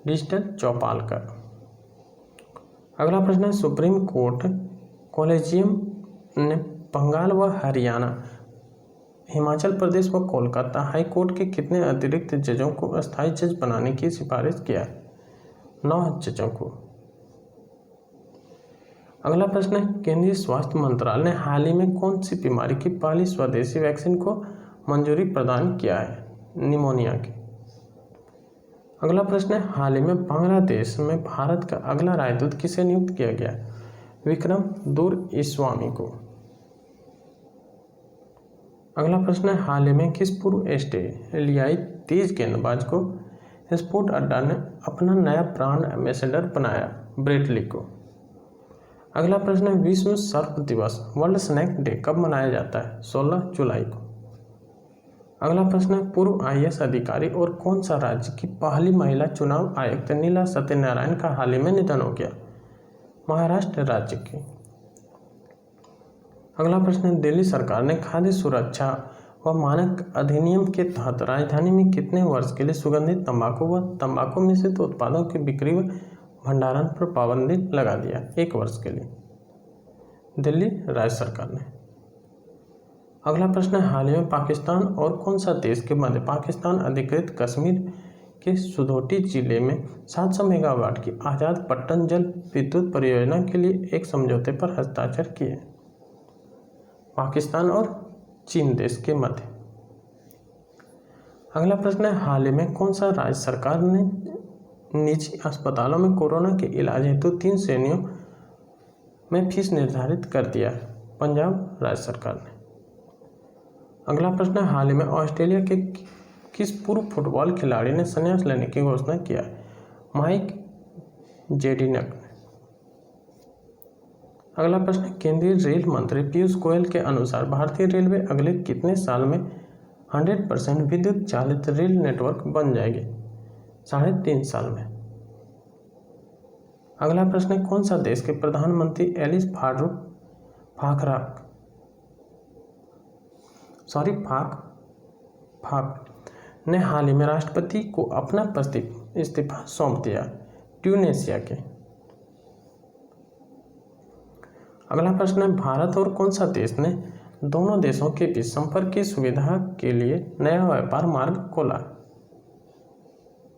डिजिटल चौपाल का। अगला प्रश्न है, सुप्रीम कोर्ट कॉलेजियम ने बंगाल व हरियाणा, हिमाचल प्रदेश व कोलकाता हाई कोर्ट के कितने अतिरिक्त जजों को अस्थायी जज बनाने की सिफारिश किया है? 9 जजों को। अगला प्रश्न है, केंद्रीय स्वास्थ्य मंत्रालय ने हाल ही में कौन सी बीमारी की पहली स्वदेशी वैक्सीन को मंजूरी प्रदान किया है? निमोनिया की। अगला प्रश्न है, हाल ही में बांग्लादेश में भारत का अगला राजदूत किसे नियुक्त किया गया? विक्रम दुरइस्वामी को। अगला प्रश्न है, हाल ही में किस पूर्व ऑस्ट्रेलियाई तेज गेंदबाज को स्पोर्ट अड्डा ने अपना नया ब्रांड एम्बेसडर बनाया? ब्रेटली को। अगला प्रश्न है, विश्व सर्प दिवस वर्ल्ड स्नैक डे कब मनाया जाता है? 16 जुलाई को। अगला प्रश्न है, पूर्व IAS अधिकारी और कौन सा राज्य की पहली महिला चुनाव आयुक्त नीला सत्यनारायण का हाल ही में निधन हो गया? महाराष्ट्र राज्य की। अगला प्रश्न है, दिल्ली सरकार ने खाद्य सुरक्षा व मानक अधिनियम के तहत राजधानी में कितने वर्ष के लिए सुगंधित तंबाकू व तंबाकू मिश्रित उत्पादों की बिक्री व भंडारण पर पाबंदी लगा दिया? 1 वर्ष के लिए। दिल्ली राज्य सरकार ने। अगला प्रश्न है, हाल ही में पाकिस्तान और कौन सा देश के मध्य पाकिस्तान अधिकृत कश्मीर के सुधोटी जिले में 700 मेगावाट की आज़ाद पट्टन जल विद्युत परियोजना के लिए एक समझौते पर हस्ताक्षर किए? पाकिस्तान और चीन देश के मध्य। अगला प्रश्न है, हाल ही में कौन सा राज्य सरकार ने निजी अस्पतालों में कोरोना के इलाज हेतु 3 श्रेणियों में फीस निर्धारित कर दिया है? पंजाब राज्य सरकार ने। अगला प्रश्न है, हाल ही में ऑस्ट्रेलिया के किस पूर्व फुटबॉल खिलाड़ी ने संन्यास लेने की घोषणा किया? माइक जेडिनक ने। अगला प्रश्न है, केंद्रीय रेल मंत्री पीयूष गोयल के अनुसार भारतीय रेलवे अगले कितने साल में 100% विद्युत चालित रेल नेटवर्क बन जाएगी? 3.5 साल में। अगला प्रश्न है, कौन सा देश के प्रधानमंत्री एलिस फाक ने हाल ही में राष्ट्रपति को अपना इस्तीफा सौंप दिया? ट्यूनेशिया के। अगला प्रश्न है, भारत और कौन सा देश ने दोनों देशों के बीच संपर्क की सुविधा के लिए नया व्यापार मार्ग खोला?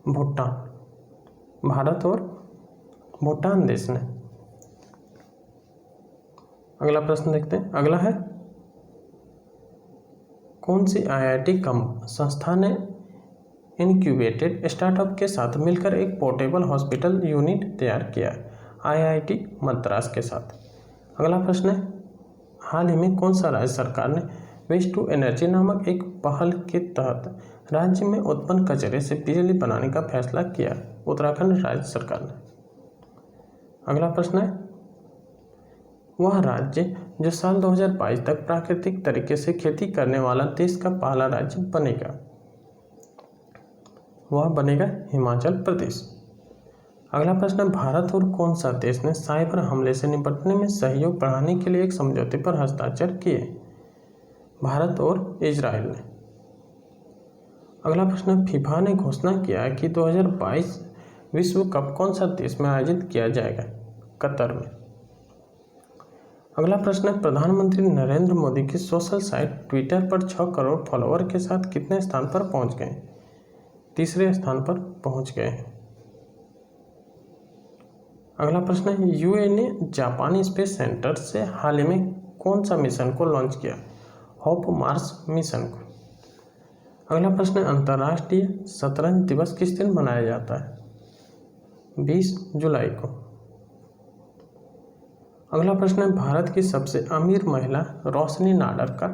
भूटान। भारत और भूटान देश ने। अगला प्रश्न देखते हैं। अगला है, कौन सी IIT संस्था ने इनक्यूबेटेड स्टार्टअप के साथ मिलकर एक पोर्टेबल हॉस्पिटल यूनिट तैयार किया? IIT मद्रास के साथ। अगला प्रश्न है, हाल ही में कौन सा राज्य सरकार ने वेस्ट टू एनर्जी नामक एक पहल के तहत राज्य में उत्पन्न कचरे से बिजली बनाने का फैसला किया? उत्तराखंड राज्य सरकार ने। अगला प्रश्न है, वह राज्य जो साल 2022 तक प्राकृतिक तरीके से खेती करने वाला देश का पहला राज्य बनेगा? वह बनेगा हिमाचल प्रदेश। अगला प्रश्न है, भारत और कौन सा देश ने साइबर हमले से निपटने में सहयोग बढ़ाने के लिए एक समझौते पर हस्ताक्षर किए? भारत और इजराइल ने। अगला प्रश्न है, फीफा ने घोषणा किया है कि 2022 विश्व कप कौन सा देश में आयोजित किया जाएगा? कतर में। अगला प्रश्न है, प्रधानमंत्री नरेंद्र मोदी की सोशल साइट ट्विटर पर 6 करोड़ फॉलोअर के साथ कितने स्थान पर पहुंच गए? तीसरे स्थान पर पहुंच गए हैं। अगला प्रश्न है, यूए ने जापानी स्पेस सेंटर से हाल ही में कौन सा मिशन को लॉन्च किया? होप मार्स मिशन को। अगला प्रश्न है, अंतर्राष्ट्रीय शतरंज दिवस किस दिन मनाया जाता है? 20 जुलाई को। अगला प्रश्न है, भारत की सबसे अमीर महिला रोशनी नाडर का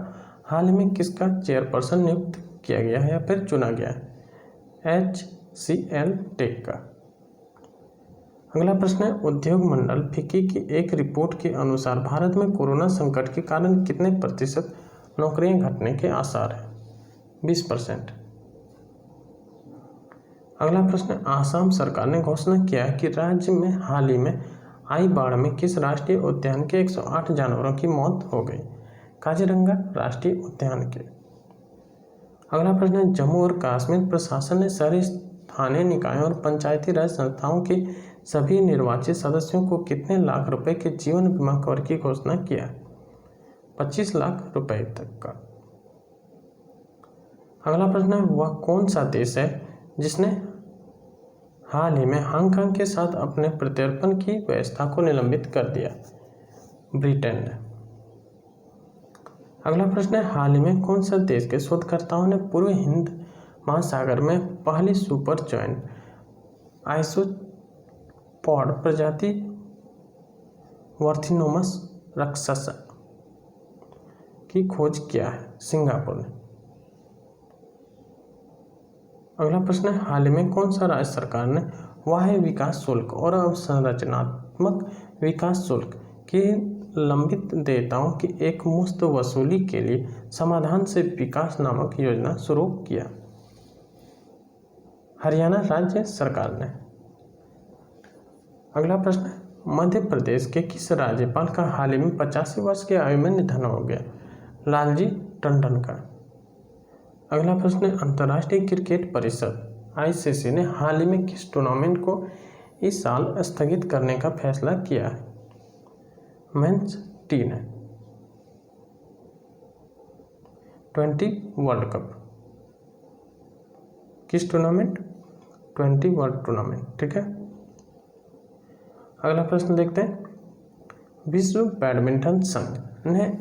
हाल में किसका चेयरपर्सन नियुक्त किया गया है या फिर चुना गया है? HCL टेक का। अगला प्रश्न है, उद्योग मंडल फिक्की की एक रिपोर्ट के अनुसार भारत में कोरोना संकट के कारण कितने प्रतिशत नौकरियां घटने के आसार हैं? 20%। अगला प्रश्न है, आसाम सरकार ने घोषणा किया कि राज्य में हाल ही में आई बाढ़ में किस राष्ट्रीय उद्यान के 108 जानवरों की मौत हो गई? काजीरंगा राष्ट्रीय उद्यान के। अगला प्रश्न है, जम्मू और कश्मीर प्रशासन ने शहरी स्थानीय निकायों और पंचायती राज संस्थाओं के सभी निर्वाचित सदस्यों को कितने लाख रुपए के जीवन बीमा कवर की घोषणा किया? 25 लाख रुपए तक का। अगला प्रश्न है, वह कौन सा देश है जिसने हाल ही में हांगकांग के साथ अपने प्रत्यर्पण की व्यवस्था को निलंबित कर दिया? ब्रिटेन ने। अगला प्रश्न है, हाल ही में कौन सा देश के शोधकर्ताओं ने पूर्व हिंद महासागर में पहली सुपर जॉइंट आइसोपॉड प्रजाति वॉर्थिनोमस रक्ससा की खोज किया है? सिंगापुर ने। अगला प्रश्न है, हाल ही में कौन सा राज्य सरकार ने वाह्य विकास शुल्क और अवसंरचनात्मक विकास शुल्क की लंबित देयताओं की एक मुश्त वसूली के लिए समाधान से विकास नामक योजना शुरू किया? हरियाणा राज्य सरकार ने। अगला प्रश्न है, मध्य प्रदेश के किस राज्यपाल का हाल ही में 85 वर्ष की आयु में निधन हो गया? लालजी टंडन का। अगला प्रश्न है, अंतर्राष्ट्रीय क्रिकेट परिषद ICC ने हाल ही में किस टूर्नामेंट को इस साल स्थगित करने का फैसला किया है? मेंस टी ने। 20 वर्ल्ड कप। किस टूर्नामेंट? 20 world tournament. ठीक है। अगला प्रश्न देखते हैं, विश्व बैडमिंटन संघ ने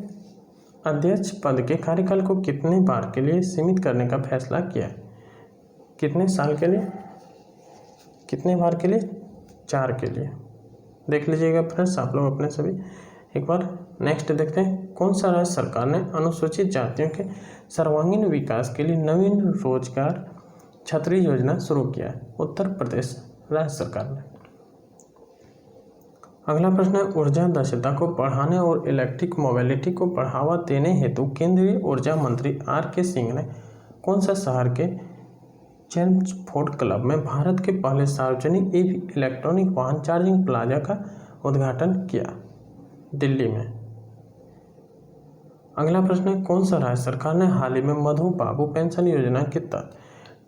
अध्यक्ष पद के कार्यकाल को कितने बार के लिए सीमित करने का फैसला किया? कितने साल के लिए? कितने बार के लिए? 4 के लिए। देख लीजिएगा फ्रेंड्स आप लोग अपने सभी एक बार। नेक्स्ट देखते हैं, कौन सा राज्य सरकार ने अनुसूचित जातियों के सर्वांगीण विकास के लिए नवीन रोजगार छतरी योजना शुरू किया है? उत्तर प्रदेश राज्य सरकार ने। अगला प्रश्न है, ऊर्जा दक्षता को बढ़ाने और इलेक्ट्रिक मोबिलिटी को बढ़ावा देने हेतु केंद्रीय ऊर्जा मंत्री RK सिंह ने कौन सा शहर के चेम्सफोर्ड क्लब में भारत के पहले सार्वजनिक EV इलेक्ट्रॉनिक वाहन चार्जिंग प्लाजा का उद्घाटन किया? दिल्ली में। अगला प्रश्न है, कौन सा राज्य सरकार ने हाल ही में मधु बाबू पेंशन योजना के तहत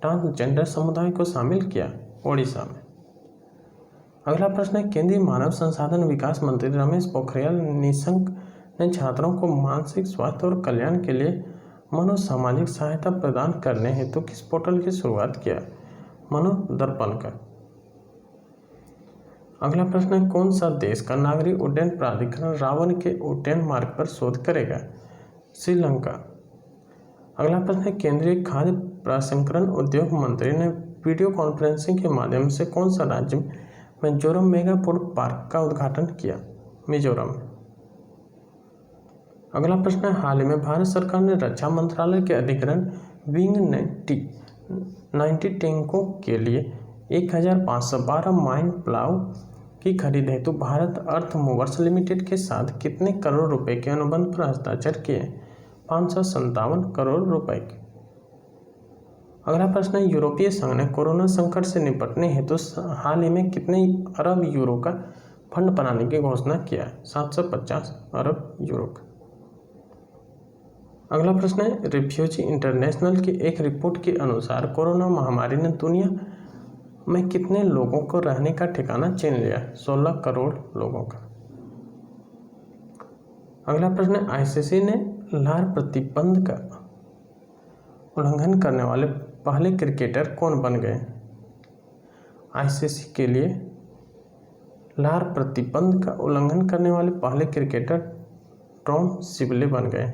ट्रांसजेंडर समुदाय को शामिल किया? ओडिशा में। अगला प्रश्न है, केंद्रीय मानव संसाधन विकास मंत्री रमेश पोखरियाल निशंक ने छात्रों को मानसिक स्वास्थ्य और कल्याण के लिए मनोसामाजिक सहायता प्रदान करने हेतु किस पोर्टल की शुरुआत किया? मनोदर्पण का। अगला प्रश्न है, कौन सा देश का नागरिक उड्डयन प्राधिकरण रावण के उड्डयन मार्ग पर शोध करेगा? श्रीलंका। अगला प्रश्न है, केंद्रीय खाद्य प्रसंस्करण उद्योग मंत्री ने वीडियो कॉन्फ्रेंसिंग के माध्यम से कौन सा राज्य में मिजोरम मेगा फूड पार्क का उद्घाटन किया? मिजोरम। अगला प्रश्न है, हाल ही में भारत सरकार ने रक्षा मंत्रालय के अधिग्रहण विंग T-90 टैंकों के लिए 1512 माइन प्लाव की खरीद हेतु भारत अर्थ मूवर्स लिमिटेड के साथ कितने करोड़ रुपए के अनुबंध पर हस्ताक्षर किए? 557 करोड़ रुपए के। अगला प्रश्न है, यूरोपीय संघ ने कोरोना संकट से निपटने हेतु हाल ही में कितने अरब यूरो का फंड बनाने की घोषणा किया है? 750 अरब यूरो का। अगला प्रश्न है, रिफ्यूजी इंटरनेशनल की एक रिपोर्ट के अनुसार कोरोना महामारी ने दुनिया में कितने लोगों को रहने का ठिकाना छीन लिया? 16 करोड़ लोगों का। अगला प्रश्न है, आईसीसी ने लार प्रतिबंध का उल्लंघन करने वाले पहले क्रिकेटर कौन बन गए? आईसीसी के लिए लार प्रतिबंध का उल्लंघन करने वाले पहले क्रिकेटर टॉम सिबले बन गए।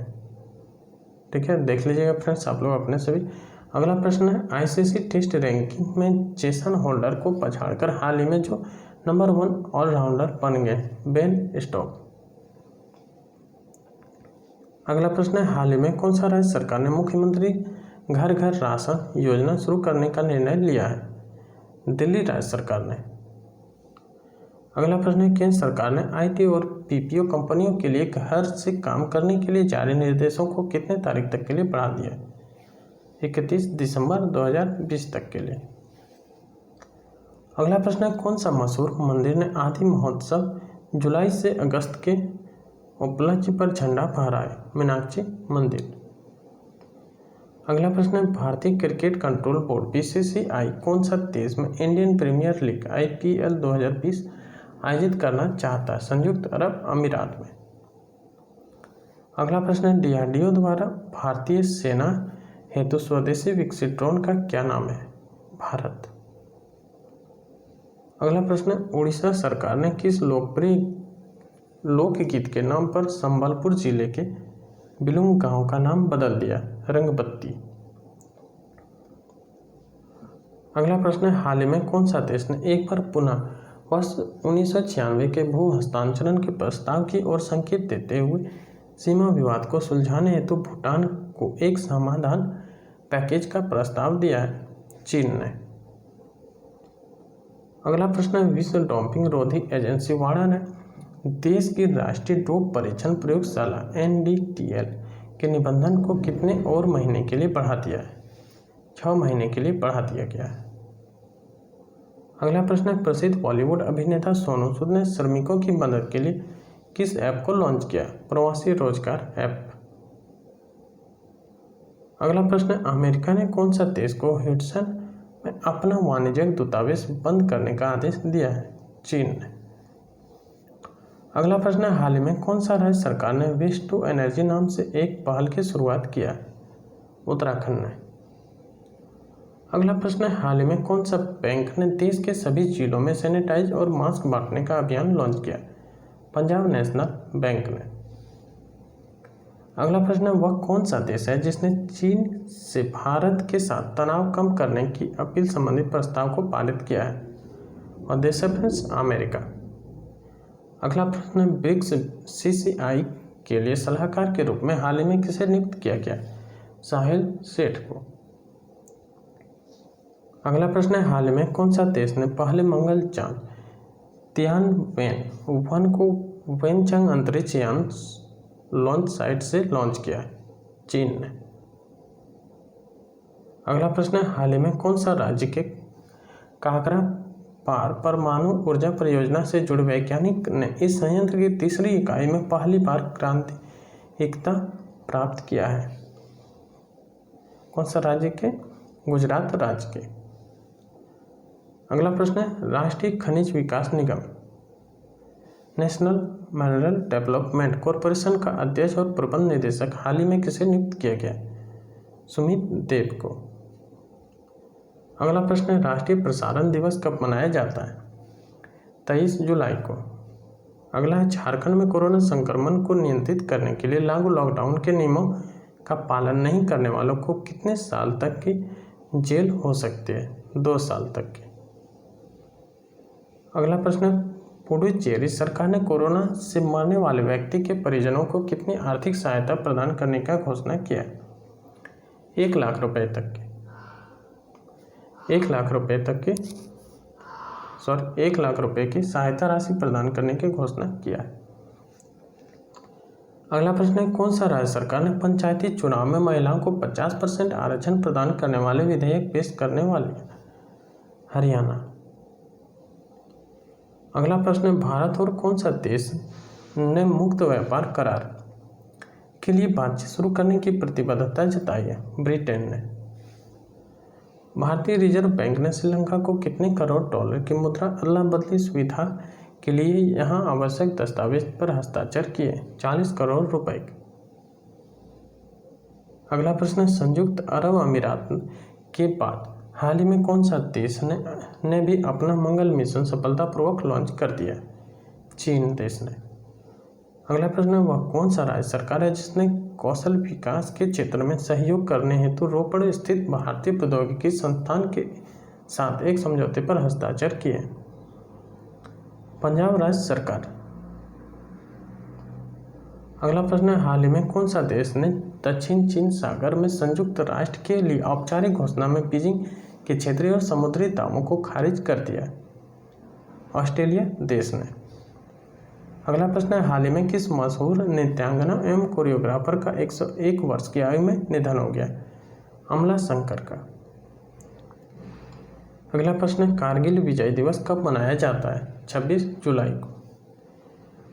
ठीक है, देख लीजिएगा फ्रेंड्स आप लोग अपने सभी। अगला प्रश्न है, आईसीसी टेस्ट रैंकिंग में जेसन होल्डर को पछाड़कर हाल ही में जो नंबर 1 ऑलराउंडर बन गए? Ben Stokes. अगला प्रश्न है, हाल ही में कौन सा राज्य सरकार ने मुख्यमंत्री घर घर राशन योजना शुरू करने का निर्णय लिया है? दिल्ली राज्य सरकार ने। अगला प्रश्न है, केंद्र सरकार ने आईटी और बीपीओ कंपनियों के लिए घर से काम करने के लिए जारी निर्देशों को कितने तारीख तक के लिए बढ़ा दिया? 31 दिसंबर 2020 तक के लिए। अगला प्रश्न है, कौन सा मशहूर मंदिर ने आदि महोत्सव जुलाई से अगस्त के उपलक्ष्य पर झंडा फहराए? मीनाक्षी मंदिर। अगला प्रश्न है, भारतीय क्रिकेट कंट्रोल बोर्ड बीसीसीआई कौन सा देश में इंडियन प्रीमियर लीग IPL 2020 आयोजित करना चाहता है? संयुक्त अरब अमीरात में। अगला प्रश्न है, डीआरडीओ द्वारा भारतीय सेना हेतु स्वदेशी विकसित ड्रोन का क्या नाम है? भारत। अगला प्रश्न है, उड़ीसा सरकार ने किस लोकप्रिय लोकगीत के नाम पर संबलपुर जिले के बिलुंग गांव का नाम बदल दिया? रंगबत्ती। अगला प्रश्न है, हाल ही में कौन सा देश ने एक बार पुनः वर्ष 1996 के भू हस्तांतरण के प्रस्ताव की ओर संकेत देते हुए सीमा विवाद को सुलझाने हेतु भूटान को एक समाधान पैकेज का प्रस्ताव दिया है? चीन ने। अगला प्रश्न है, विश्व डोपिंग रोधी एजेंसी वाडा ने देश की राष्ट्रीय डोप परीक्षण प्रयोगशाला NDTL के निबंधन को कितने और महीने के लिए बढ़ा दिया है? 6 महीने के लिए बढ़ा दिया गया है। अगला प्रश्न है, प्रसिद्ध बॉलीवुड अभिनेता सोनू सूद ने श्रमिकों की मदद के लिए किस ऐप को लॉन्च किया? प्रवासी रोजगार ऐप। अगला प्रश्न है, अमेरिका ने कौन सा देश को ह्यूस्टन में अपना वाणिज्यिक दूतावास बंद करने का आदेश दिया है? चीन ने। अगला प्रश्न है, हाल ही में कौन सा राज्य सरकार ने वेस्ट टू एनर्जी नाम से एक पहल की शुरुआत किया? उत्तराखंड ने। अगला प्रश्न है, हाल ही में कौन सा बैंक ने देश के सभी जिलों में सैनिटाइज और मास्क बांटने का अभियान लॉन्च किया? पंजाब नेशनल बैंक ने। अगला प्रश्न है, वह कौन सा देश है जिसने चीन से भारत के साथ तनाव कम करने की अपील संबंधी प्रस्ताव को पारित किया है? और देश है फ्रेंड्स अमेरिका। अगला प्रश्न है, ब्रिक्स CCI के लिए सलाहकार के रूप में हाल ही में किसे नियुक्त किया गया? साहिल सेठ को। अगला प्रश्न है, हाल ही में कौन सा देश ने पहले मंगल यान तियानवेन-1 को वेनचंग अंतरिक्ष यान लॉन्च साइट से लॉन्च किया? चीन ने। अगला प्रश्न है, हाल ही में कौन सा राज्य के काकरा पार परमाणु ऊर्जा परियोजना से जुड़े वैज्ञानिक ने इस संयंत्र की तीसरी इकाई में पहली बार क्रांतिकता प्राप्त किया है? कौन सा राज्य के? गुजरात राज्य के। अगला प्रश्न है राष्ट्रीय खनिज विकास निगम नेशनल मिनरल डेवलपमेंट कॉरपोरेशन का अध्यक्ष और प्रबंध निदेशक हाल ही में किसे नियुक्त किया गया? सुमित देव को। अगला प्रश्न है राष्ट्रीय प्रसारण दिवस कब मनाया जाता है? 23 जुलाई को। अगला है झारखंड में कोरोना संक्रमण को नियंत्रित करने के लिए लागू लॉकडाउन के नियमों का पालन नहीं करने वालों को कितने साल तक की जेल हो सकती है? 2 साल तक की। अगला प्रश्न है पुडुचेरी सरकार ने कोरोना से मरने वाले व्यक्ति के परिजनों को कितनी आर्थिक सहायता प्रदान करने का घोषणा किया? 1 लाख रुपए तक की। 1 लाख रुपए तक की 1 लाख रुपए की सहायता राशि प्रदान करने की घोषणा किया है। अगला प्रश्न है कौन सा राज्य सरकार ने पंचायती चुनाव में महिलाओं को 50% आरक्षण प्रदान करने वाले विधेयक पेश करने वाली है? हरियाणा। अगला प्रश्न है भारत और कौन सा देश ने मुक्त व्यापार करार के लिए बातचीत शुरू करने की प्रतिबद्धता जताई है? ब्रिटेन ने। भारतीय रिजर्व बैंक ने श्रीलंका को कितने करोड़ डॉलर की मुद्रा अदला बदली सुविधा के लिए यहां आवश्यक दस्तावेज पर हस्ताक्षर किए? 40 करोड़ रुपए। अगला प्रश्न है संयुक्त अरब अमीरात के बाद हाल ही में कौन सा देश ने भी अपना मंगल मिशन सफलतापूर्वक लॉन्च कर दिया? चीन देश ने। अगला प्रश्न है वह कौन सा राज्य सरकार है जिसने कौशल विकास के क्षेत्र में सहयोग करने हेतु रोपड़ स्थित भारतीय प्रौद्योगिकी संस्थान के साथ एक समझौते पर हस्ताक्षर किए? पंजाब राज्य सरकार। अगला प्रश्न है हाल ही में कौन सा देश ने दक्षिण चीन सागर में संयुक्त राष्ट्र के लिए औपचारिक घोषणा में बीजिंग के क्षेत्रीय और समुद्री दावों को खारिज कर दिया? ऑस्ट्रेलिया देश ने। अगला प्रश्न है हाल ही में किस मशहूर नृत्यांगना एवं कोरियोग्राफर का 101 वर्ष की आयु में निधन हो गया? अमला शंकर का। अगला प्रश्न है कारगिल विजय दिवस कब मनाया जाता है? 26 जुलाई को।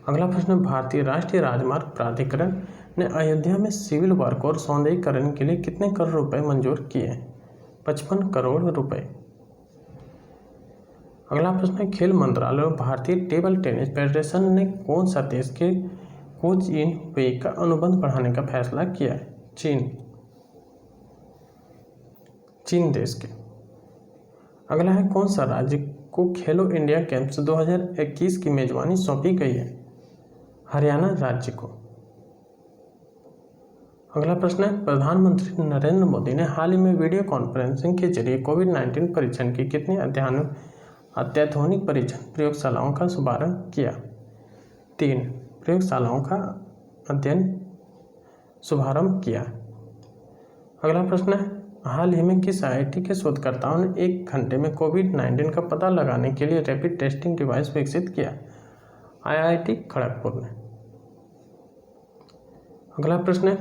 अगला प्रश्न भारतीय राष्ट्रीय राजमार्ग प्राधिकरण ने अयोध्या में सिविल वर्क और सौंदर्यीकरण के लिए कितने करोड़ रुपए मंजूर किए? 55 करोड़ रुपए। अगला प्रश्न है खेल मंत्रालय और भारतीय टेबल टेनिस फेडरेशन ने कौन सा देश के कोच इन वे का अनुबंध बढ़ाने का फैसला किया है? चीन देश के। अगला है कौन सा राज्य को खेलो इंडिया गेम्स 2021 की मेजबानी सौंपी गई है? हरियाणा राज्य को। अगला प्रश्न है प्रधानमंत्री नरेंद्र मोदी ने हाल ही में वीडियो कॉन्फ्रेंसिंग के जरिए कोविड-19 परीक्षण की कितनी अत्याधुनिक परीक्षण प्रयोगशालाओं का शुभारंभ किया? 3 प्रयोगशालाओं का शुभारंभ किया। अगला प्रश्न है हाल ही में किस IIT के शोधकर्ताओं ने 1 घंटे में कोविड-19 का पता लगाने के लिए रैपिड टेस्टिंग डिवाइस विकसित किया? IIT खड़गपुर ने। अगला प्रश्न है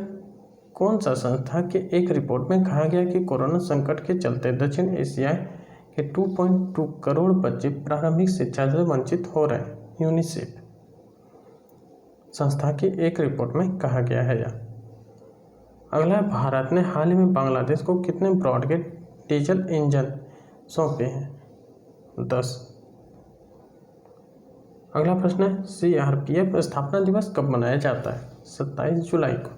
कौन सा संस्था के एक रिपोर्ट में कहा गया कि कोरोना संकट के चलते दक्षिण एशिया के 2.2 करोड़ बच्चे प्रारंभिक शिक्षा से वंचित हो रहे हैं? यूनिसेफ संस्था की एक रिपोर्ट में कहा गया है यह। अगला भारत ने हाल ही में बांग्लादेश को कितने ब्रॉडगेज डीजल इंजन सौंपे हैं? 10। अगला प्रश्न है CRPF स्थापना दिवस कब मनाया जाता है? 27 जुलाई को।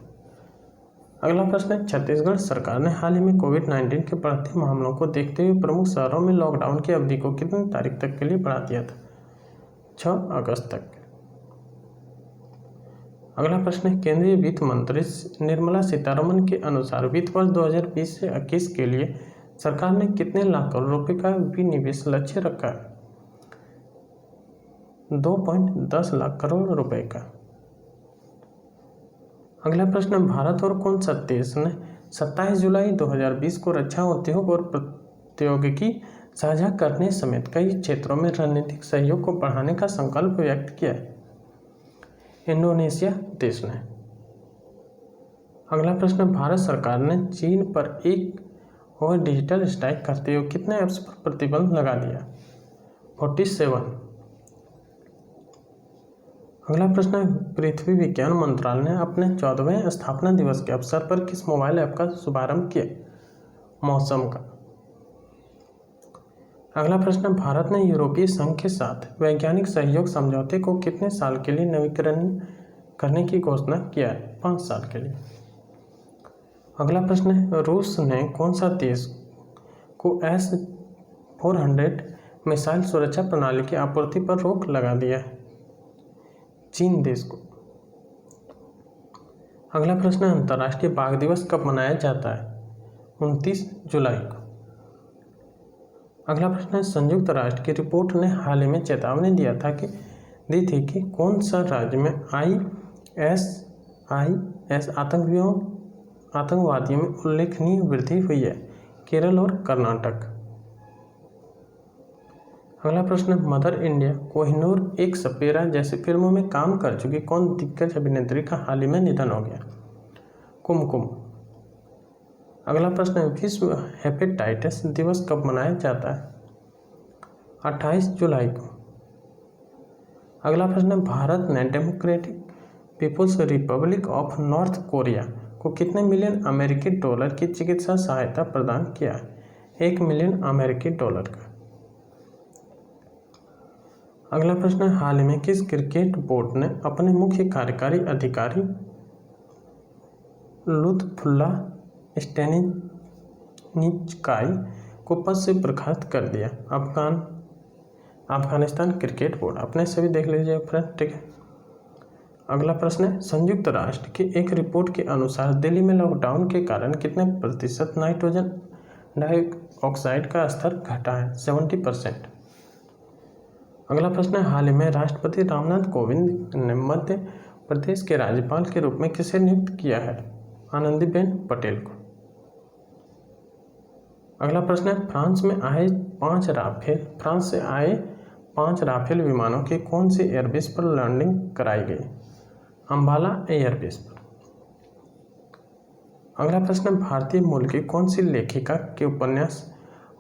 अगला प्रश्न है छत्तीसगढ़ सरकार ने हाल ही में कोविड-19 के बढ़ते मामलों को देखते हुए प्रमुख शहरों में लॉकडाउन की अवधि को कितनी तारीख तक के लिए बढ़ा दिया था? 6 अगस्त तक। अगला प्रश्न है केंद्रीय वित्त मंत्री निर्मला सीतारमण के अनुसार वित्त वर्ष 2020 से 21 के लिए सरकार ने कितने लाख करोड़ रुपए का विनिवेश लक्ष्य रखा है? 2.10 लाख करोड़ रुपए का। अगला प्रश्न भारत और कौन सा देश ने 27 जुलाई 2020 को रक्षा उद्योग और प्रौद्योगिकी साझा करने समेत कई क्षेत्रों में रणनीतिक सहयोग को बढ़ाने का संकल्प व्यक्त किया है? इंडोनेशिया देश ने। अगला प्रश्न भारत सरकार ने चीन पर एक और डिजिटल स्ट्राइक करते हुए कितने ऐप्स पर प्रतिबंध लगा दिया? 47। अगला प्रश्न है पृथ्वी विज्ञान मंत्रालय ने अपने 14वें स्थापना दिवस के अवसर पर किस मोबाइल ऐप का शुभारंभ किया? मौसम का। अगला प्रश्न, भारत ने यूरोपीय संघ के साथ वैज्ञानिक सहयोग समझौते को कितने साल के लिए नवीकरण करने की घोषणा किया है? 5 साल के लिए। अगला प्रश्न है, रूस ने कौन सा देश को S-400 मिसाइल सुरक्षा प्रणाली की आपूर्ति पर रोक लगा दिया है? चीन देश को। अगला प्रश्न है, अंतर्राष्ट्रीय बाघ दिवस कब मनाया जाता है? 29 जुलाई को। अगला प्रश्न है, संयुक्त राष्ट्र की रिपोर्ट ने हाल ही में चेतावनी दी थी कि कौन सा राज्य में ISIS आतंकवादियों में उल्लेखनीय वृद्धि हुई है? केरल और कर्नाटक। अगला प्रश्न, मदर इंडिया, कोहिनूर, एक सपेरा जैसी फिल्मों में काम कर चुकी कौन दिग्गज अभिनेत्री का हाल ही में निधन हो गया? कुमकुम। अगला प्रश्न, विश्व हेपेटाइटिस दिवस कब मनाया जाता है? 28 जुलाई को। अगला प्रश्न, भारत ने Democratic People's Republic of North Korea को कितने मिलियन अमेरिकी डॉलर की चिकित्सा सहायता प्रदान किया है? 1 मिलियन अमेरिकी डॉलर का। अगला प्रश्न, हाल ही में किस क्रिकेट बोर्ड ने अपने मुख्य कार्यकारी अधिकारी लुत्फुल्लाह स्टेनिनिच्काई को पद से बर्खास्त कर दिया? Afghanistan cricket board. अपने से भी देख लीजिए फ्रेंड, ठीक है। अगला प्रश्न है, संयुक्त राष्ट्र की एक रिपोर्ट के अनुसार दिल्ली में लॉकडाउन के कारण कितने प्रतिशत नाइट्रोजन डाइऑक्साइड का स्तर घटा है? 70%। अगला प्रश्न है, हाल ही में राष्ट्रपति रामनाथ कोविंद ने मध्य प्रदेश के राज्यपाल के रूप में किसे नियुक्त किया है? आनंदीबेन पटेल को। अगला प्रश्न है, फ्रांस से आए 5 राफेल विमानों की कौन सी एयरबेस पर लैंडिंग कराई गई? अंबाला एयरबेस पर। अगला प्रश्न, भारतीय मूल की कौन सी लेखिका के उपन्यास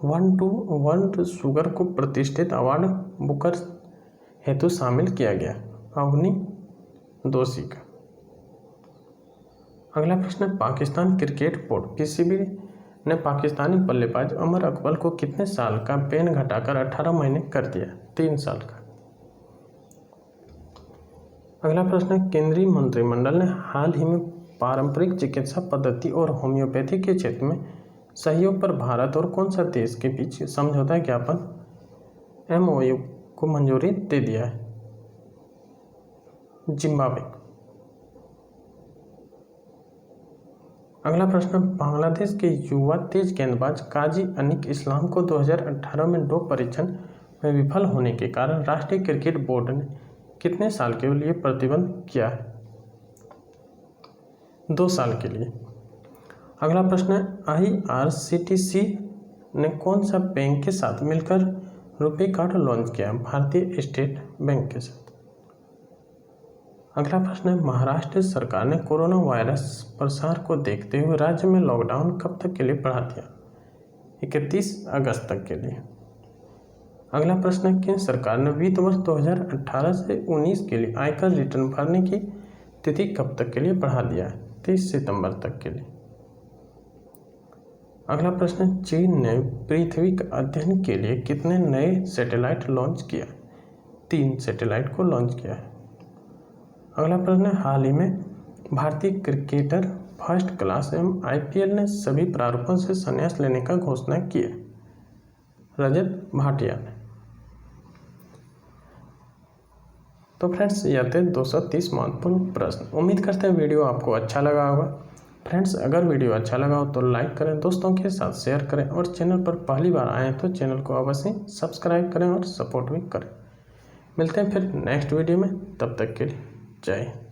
1 to 1 शुगर को प्रतिष्ठित अवार्ड बुकर हेतु शामिल किया गया? अवनी दोषी का। अगला प्रश्न, पाकिस्तान क्रिकेट बोर्ड PCB ने पाकिस्तानी बल्लेबाज उमर अकबर को कितने साल का बैन घटाकर 18 महीने कर दिया? 3 साल का। अगला प्रश्न, केंद्रीय मंत्रिमंडल ने हाल ही में पारंपरिक चिकित्सा पद्धति और होम्योपैथी के क्षेत्र में सहयोग पर भारत और कौन सा देश के बीच समझौता ज्ञापन MOU को मंजूरी दे दिया है? जिम्बाब्वे। अगला प्रश्न, बांग्लादेश के युवा तेज गेंदबाज काजी अनिक इस्लाम को 2018 में डोप परीक्षण में विफल होने के कारण राष्ट्रीय क्रिकेट बोर्ड ने कितने साल के लिए प्रतिबंध किया है? 2 साल के लिए। अगला प्रश्न है, IRCTC ने कौन सा बैंक के साथ मिलकर रुपे कार्ड लॉन्च किया? भारतीय स्टेट बैंक के साथ। अगला प्रश्न है, महाराष्ट्र सरकार ने कोरोना वायरस प्रसार को देखते हुए राज्य में लॉकडाउन कब तक के लिए बढ़ा दिया? 31 अगस्त तक के लिए। अगला प्रश्न है, केंद्र सरकार ने वित्त वर्ष 2018 से 19 के लिए आयकर रिटर्न भरने की तिथि कब तक के लिए बढ़ा दिया है? 30 सितंबर तक के लिए। अगला प्रश्न, चीन ने पृथ्वी के अध्ययन के लिए कितने नए सैटेलाइट लॉन्च किया? 3 सैटेलाइट को लॉन्च किया है। अगला प्रश्न, हाल ही में भारतीय क्रिकेटर फर्स्ट क्लास एवं IPL ने सभी प्रारूपों से संन्यास लेने का घोषणा की है? रजत भाटिया ने। तो फ्रेंड्स, यह थे 230 महत्वपूर्ण प्रश्न। उम्मीद करते हैं वीडियो आपको अच्छा लगा होगा। फ्रेंड्स, अगर वीडियो अच्छा लगा हो तो लाइक करें, दोस्तों के साथ शेयर करें और चैनल पर पहली बार आएँ तो चैनल को अवश्य सब्सक्राइब करें और सपोर्ट भी करें। मिलते हैं फिर नेक्स्ट वीडियो में, तब तक के लिए जय हिंद।